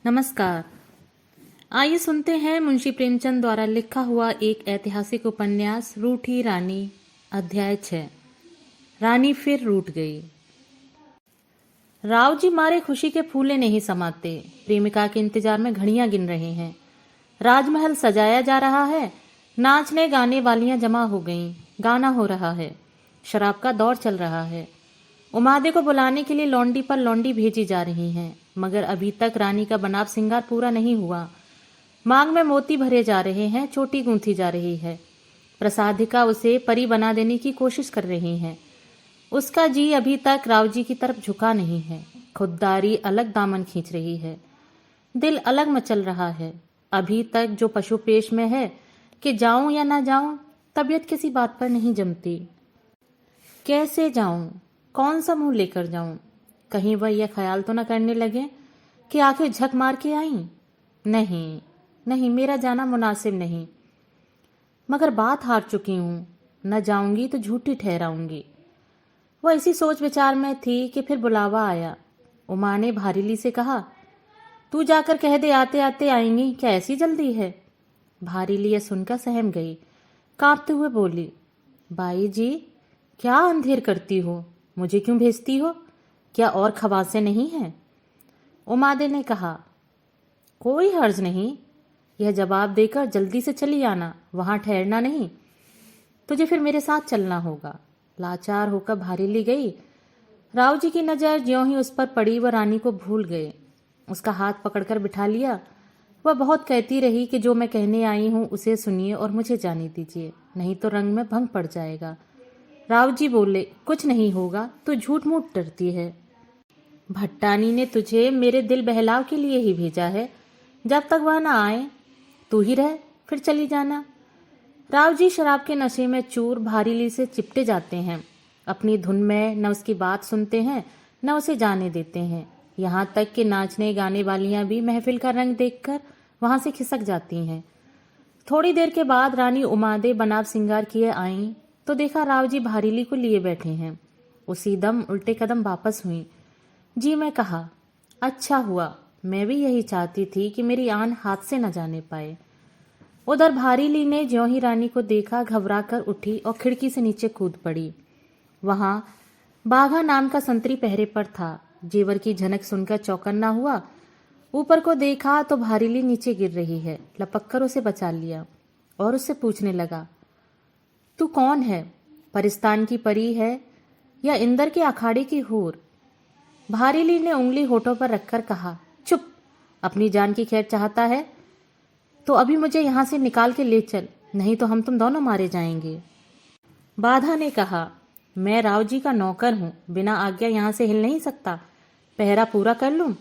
नमस्कार। आइए सुनते हैं मुंशी प्रेमचंद द्वारा लिखा हुआ एक ऐतिहासिक उपन्यास रूठी रानी, अध्याय 6। रानी फिर रूठ गई। राव जी मारे खुशी के फूले नहीं समाते। प्रेमिका के इंतजार में घड़ियां गिन रहे हैं। राजमहल सजाया जा रहा है। नाचने गाने वालियां जमा हो गईं। गाना हो रहा है। शराब का दौर चल रहा है। उमादे को बुलाने के लिए लौंडी पर लौंडी भेजी जा रही हैं, मगर अभी तक रानी का बनाव सिंगार पूरा नहीं हुआ। मांग में मोती भरे जा रहे हैं, चोटी गूंथी जा रही है। प्रसादिका उसे परी बना देने की कोशिश कर रही हैं। उसका जी अभी तक राव जी की तरफ झुका नहीं है। खुददारी अलग दामन खींच रही है। दिल अलग मचल रहा है। अभी तक जो पशु पेश में है कि जाऊं या ना जाऊं, तबीयत किसी बात पर नहीं जमती। कैसे जाऊं, कौन सा मुंह लेकर जाऊं? कहीं वह यह ख्याल तो न करने लगे कि आखिर झक मार के आई। नहीं नहीं, मेरा जाना मुनासिब नहीं। मगर बात हार चुकी हूं, न जाऊंगी तो झूठी ठहराऊंगी। वह इसी सोच विचार में थी कि फिर बुलावा आया। उमा ने भारीली से कहा, तू जाकर कह दे आते आते आएंगी, क्या ऐसी जल्दी है? भारीली यह सुनकर सहम गई। कांपते हुए बोली, बाई जी, क्या अंधेर करती हो? मुझे क्यों भेजती हो? क्या और खवासे नहीं हैं? उमादे ने कहा, कोई हर्ज नहीं। यह जवाब देकर जल्दी से चली आना, वहां ठहरना नहीं। तुझे फिर मेरे साथ चलना होगा। लाचार होकर भारीली गई। राव जी की नजर ज्यों ही उस पर पड़ी, वह रानी को भूल गए। उसका हाथ पकड़कर बिठा लिया। वह बहुत कहती रही कि जो मैं कहने आई हूं उसे सुनिए और मुझे जाने दीजिए, नहीं तो रंग में भंग पड़ जाएगा। राव जी बोले, कुछ नहीं होगा, तू झूठ मूठ डरती है। भट्टानी ने तुझे मेरे दिल बहलाव के लिए ही भेजा है। जब तक वह ना आए तू ही रह, फिर चली जाना। राव जी शराब के नशे में चूर भारीली से चिपटे जाते हैं। अपनी धुन में न उसकी बात सुनते हैं, न उसे जाने देते हैं। यहाँ तक कि नाचने गाने वालियां भी महफिल का रंग देखकर वहां से खिसक जाती हैं। थोड़ी देर के बाद रानी उमादे बनाव सिंगार किए आईं तो देखा राव जी भारीली को लिए बैठे हैं। उसी दम उल्टे कदम वापस हुई। जी मैं कहा, अच्छा हुआ, मैं भी यही चाहती थी कि मेरी आन हाथ से न जाने पाए। उधर भारीली ने ज्यों ही रानी को देखा, घबरा कर उठी और खिड़की से नीचे कूद पड़ी। वहां बाघा नाम का संतरी पहरे पर था। जेवर की झनक सुनकर चौकन्ना हुआ। ऊपर को देखा तो भारीली नीचे गिर रही है। लपक कर उसे बचा लिया और उससे पूछने लगा, तू कौन है? परिस्तान की परी है या इंदर के अखाड़े की हूर? भारीली ने उंगली होठों पर रखकर कहा, चुप। अपनी जान की खैर चाहता है तो अभी मुझे यहां से निकाल के ले चल, नहीं तो हम तुम दोनों मारे जाएंगे। बाधा ने कहा, मैं राव जी का नौकर हूं, बिना आज्ञा यहां से हिल नहीं सकता। पहरा पूरा कर लूं,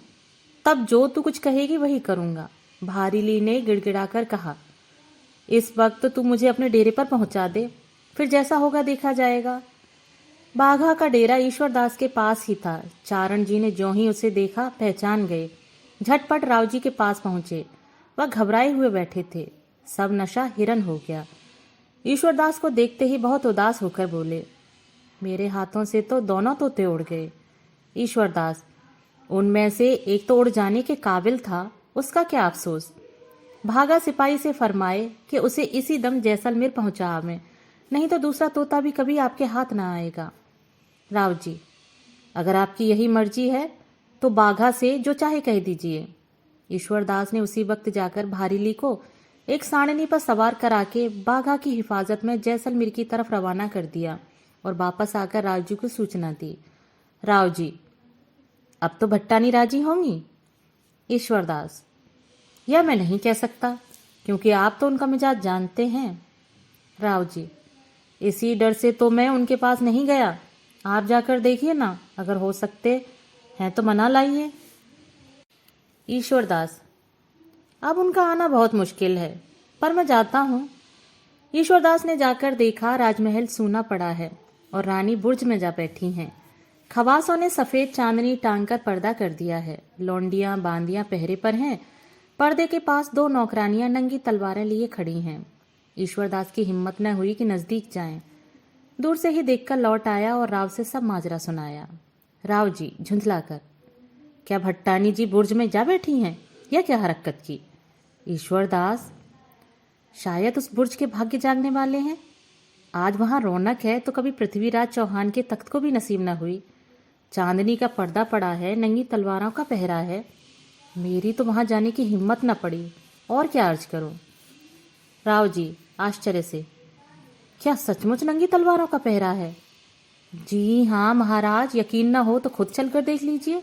तब जो तू कुछ कहेगी वही करूंगा। भारीली ने गिड़गिड़ाकर कहा, इस वक्त तू मुझे अपने डेरे पर पहुंचा दे, फिर जैसा होगा देखा जाएगा। बाघा का डेरा ईश्वरदास के पास ही था। चारण जी ने ज्यों ही उसे देखा पहचान गए। झटपट राव जी के पास पहुंचे। वह घबराए हुए बैठे थे। सब नशा हिरन हो गया। ईश्वरदास को देखते ही बहुत उदास होकर बोले, मेरे हाथों से तो दोनों तोते उड़ गए। ईश्वरदास, उनमें से एक तो उड़ जाने के काबिल था, उसका क्या अफसोस। भागा सिपाही से फरमाए कि उसे इसी दम जैसलमेर पहुंचा आवे, नहीं तो दूसरा तोता भी कभी आपके हाथ ना आएगा। राव जी, अगर आपकी यही मर्जी है तो बाघा से जो चाहे कह दीजिए। ईश्वरदास ने उसी वक्त जाकर भारीली को एक साड़नी पर सवार करा के बाघा की हिफाजत में जैसलमेर की तरफ रवाना कर दिया और वापस आकर राव जी को सूचना दी। राव जी, अब तो भट्टानी राजी होंगी? ईश्वरदास, यह मैं नहीं कह सकता, क्योंकि आप तो उनका मिजाज जानते हैं। राव जी, इसी डर से तो मैं उनके पास नहीं गया। आप जाकर देखिए ना, अगर हो सकते हैं तो मना लाइए। ईश्वरदास, अब उनका आना बहुत मुश्किल है, पर मैं जाता हूँ। ईश्वरदास ने जाकर देखा, राजमहल सूना पड़ा है और रानी बुर्ज में जा बैठी हैं। खवासों ने सफेद चांदनी टांग कर पर्दा कर दिया है। लौंडियां बांदियां पहरे पर हैं। पर्दे के पास दो नौकरानियां नंगी तलवारें लिए खड़ी हैं। ईश्वरदास की हिम्मत न हुई कि नजदीक जाएं। दूर से ही देखकर लौट आया और राव से सब माजरा सुनाया। राव जी झुंझलाकर, क्या भट्टानी जी बुर्ज में जा बैठी हैं? यह क्या हरकत की? ईश्वर दास, शायद उस बुर्ज के भाग्य जागने वाले हैं। आज वहां रौनक है तो कभी पृथ्वीराज चौहान के तख्त को भी नसीब न हुई। चांदनी का पर्दा पड़ा है, नंगी तलवारों का पहरा है। मेरी तो वहां जाने की हिम्मत न पड़ी, और क्या अर्ज करूं। राव जी आश्चर्य से, क्या सचमुच नंगी तलवारों का पहरा है? जी हाँ महाराज, यकीन न हो तो खुद चलकर देख लीजिए।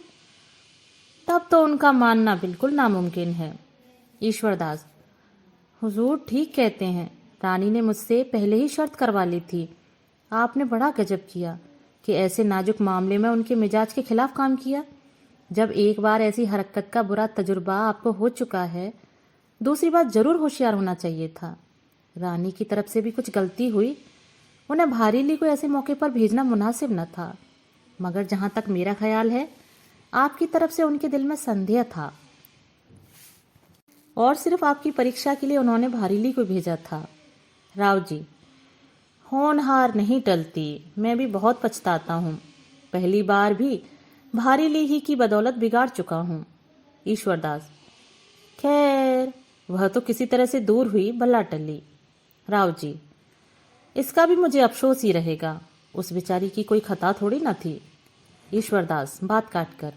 तब तो उनका मानना बिल्कुल नामुमकिन है। ईश्वरदास, हुजूर ठीक कहते हैं। रानी ने मुझसे पहले ही शर्त करवा ली थी। आपने बड़ा गजब किया कि ऐसे नाजुक मामले में उनके मिजाज के खिलाफ काम किया। जब एक बार ऐसी हरकत का बुरा तजुर्बा आपको हो चुका है, दूसरी बार जरूर होशियार होना चाहिए था। रानी की तरफ से भी कुछ गलती हुई। उन्हें भारीली को ऐसे मौके पर भेजना मुनासिब न था। मगर जहां तक मेरा ख्याल है, आपकी तरफ से उनके दिल में संदेह था और सिर्फ आपकी परीक्षा के लिए उन्होंने भारीली को भेजा था। राव जी, होनहार नहीं टलती। मैं भी बहुत पछताता हूँ। पहली बार भी भारीली ही की बदौलत बिगाड़ चुका हूँ। ईश्वरदास, खैर वह तो किसी तरह से दूर हुई, भला टली। राव जी, इसका भी मुझे अफसोस ही रहेगा। उस बेचारी की कोई खता थोड़ी न थी। ईश्वरदास बात काट कर,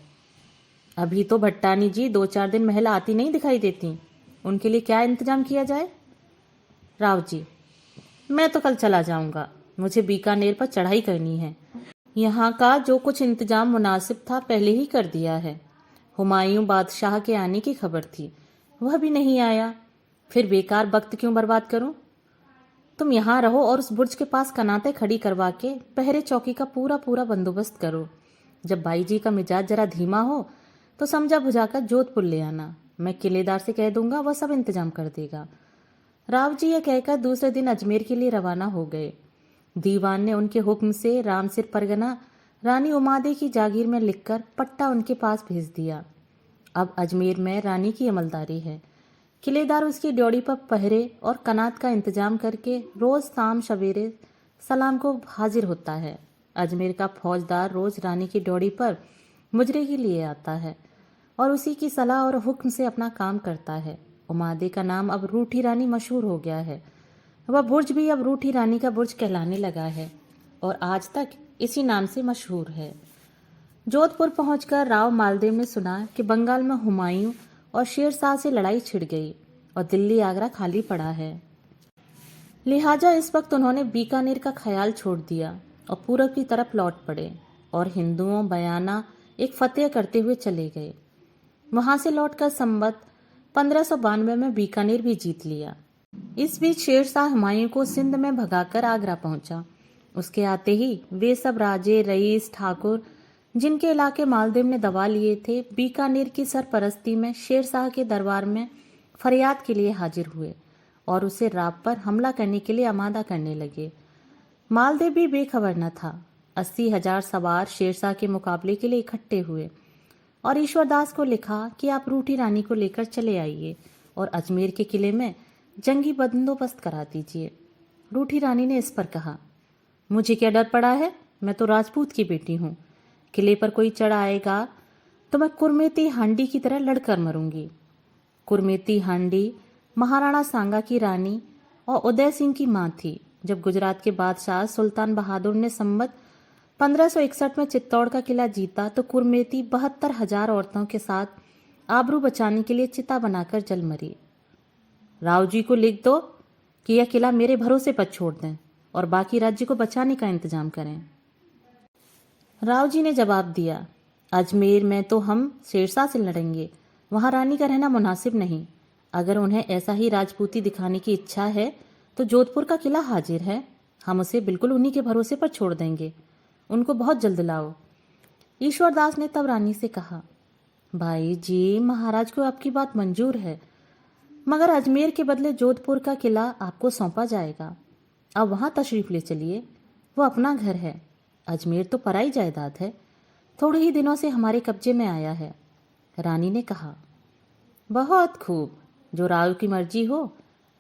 अभी तो भट्टानी जी 2-4 दिन महल आती नहीं दिखाई देती। उनके लिए क्या इंतजाम किया जाए? राव जी, मैं तो कल चला जाऊंगा। मुझे बीकानेर पर चढ़ाई करनी है। यहाँ का जो कुछ इंतजाम मुनासिब था पहले ही कर दिया है। हुमायूं बादशाह के आने की खबर थी, वह भी नहीं आया। फिर बेकार वक्त क्यों बर्बाद करूं? तुम यहाँ रहो और उस बुर्ज के पास कनातें खड़ी करवा के पहरे चौकी का पूरा पूरा बंदोबस्त करो। जब बाई जी का मिजाज जरा धीमा हो तो समझा बुझाकर जोधपुर ले आना। मैं किलेदार से कह दूंगा, वह सब इंतजाम कर देगा। राव जी यह कहकर दूसरे दिन अजमेर के लिए रवाना हो गए। दीवान ने उनके हुक्म से रामसिर परगना रानी उमादे की जागीर में लिखकर पट्टा उनके पास भेज दिया। अब अजमेर में रानी की अमलदारी है। किलेदार उसकी ड्योढ़ी पर पहरे और कनात का इंतजाम करके रोज शाम सवेरे सलाम को हाजिर होता है। अजमेर का फौजदार रोज रानी की ड्योढ़ी पर मुजरे के लिए आता है और उसी की सलाह और हुक्म से अपना काम करता है। उमादे का नाम अब रूठी रानी मशहूर हो गया है। वह बुर्ज भी अब रूठी रानी का बुर्ज कहलाने लगा है और आज तक इसी नाम से मशहूर है। जोधपुर पहुंचकर राव मालदेव ने सुना कि बंगाल में हुमायूं और शेरशाह से लड़ाई छिड़ गई और दिल्ली आगरा खाली पड़ा है। लिहाजा इस वक्त उन्होंने बीकानेर का ख्याल छोड़ दिया और पूरब की तरफ लौट पड़े और हिंदुओं बयाना एक फतेह करते हुए चले गए। वहां से लौटकर संवत 1592 में बीकानेर भी जीत लिया। इस बीच शेरशाह हुमायूं को सिंध में भगाकर आगरा पहुंचा। उसके आते ही वे सब राजे, रईस, ठाकुर जिनके इलाके मालदेव ने दबा लिए थे, बीकानेर की सरपरस्ती में शेरशाह के दरबार में फरियाद के लिए हाजिर हुए और उसे राव पर हमला करने के लिए आमादा करने लगे। मालदेव भी बेखबर न था। 80,000 सवार शेरशाह के मुकाबले के लिए इकट्ठे हुए और ईश्वरदास को लिखा कि आप रूठी रानी को लेकर चले आइए और अजमेर के किले में जंगी बंदोबस्त करा दीजिए। रूठी रानी ने इस पर कहा, मुझे क्या डर पड़ा है? मैं तो राजपूत की बेटी हूँ। किले पर कोई चढ़ आएगा तो मैं कुरमेती हांडी की तरह लड़कर मरूंगी। कुरमेती हांडी महाराणा सांगा की रानी और उदय सिंह की मां थी। जब गुजरात के बादशाह सुल्तान बहादुर ने संवत 1561 में चित्तौड़ का किला जीता तो कुरमेती 72,000 औरतों के साथ आबरू बचाने के लिए चिता बनाकर जल मरी। राव जी को लिख दो कि यह किला मेरे भरोसे पर छोड़ दें और बाकी राज्य को बचाने का इंतजाम करें। राव जी ने जवाब दिया, अजमेर में तो हम शेरशाह से लड़ेंगे, वहां रानी का रहना मुनासिब नहीं। अगर उन्हें ऐसा ही राजपूती दिखाने की इच्छा है तो जोधपुर का किला हाजिर है, हम उसे बिल्कुल उन्हीं के भरोसे पर छोड़ देंगे। उनको बहुत जल्द लाओ। ईश्वरदास ने तब रानी से कहा, भाई जी, महाराज को आपकी बात मंजूर है, मगर अजमेर के बदले जोधपुर का किला आपको सौंपा जाएगा। अब वहां तशरीफ ले चलिए, वो अपना घर है। अजमेर तो पराई जायदाद है, थोड़े ही दिनों से हमारे कब्जे में आया है। रानी ने कहा, बहुत खूब, जो राव की मर्जी हो।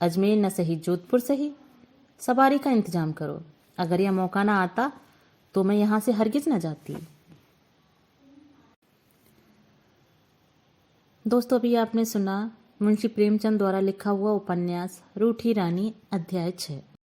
अजमेर न सही जोधपुर सही, सवारी का इंतजाम करो। अगर यह मौका ना आता तो मैं यहां से हरगिज न जाती। दोस्तों अभी आपने सुना मुंशी प्रेमचंद द्वारा लिखा हुआ उपन्यास रूठी रानी अध्याय 6।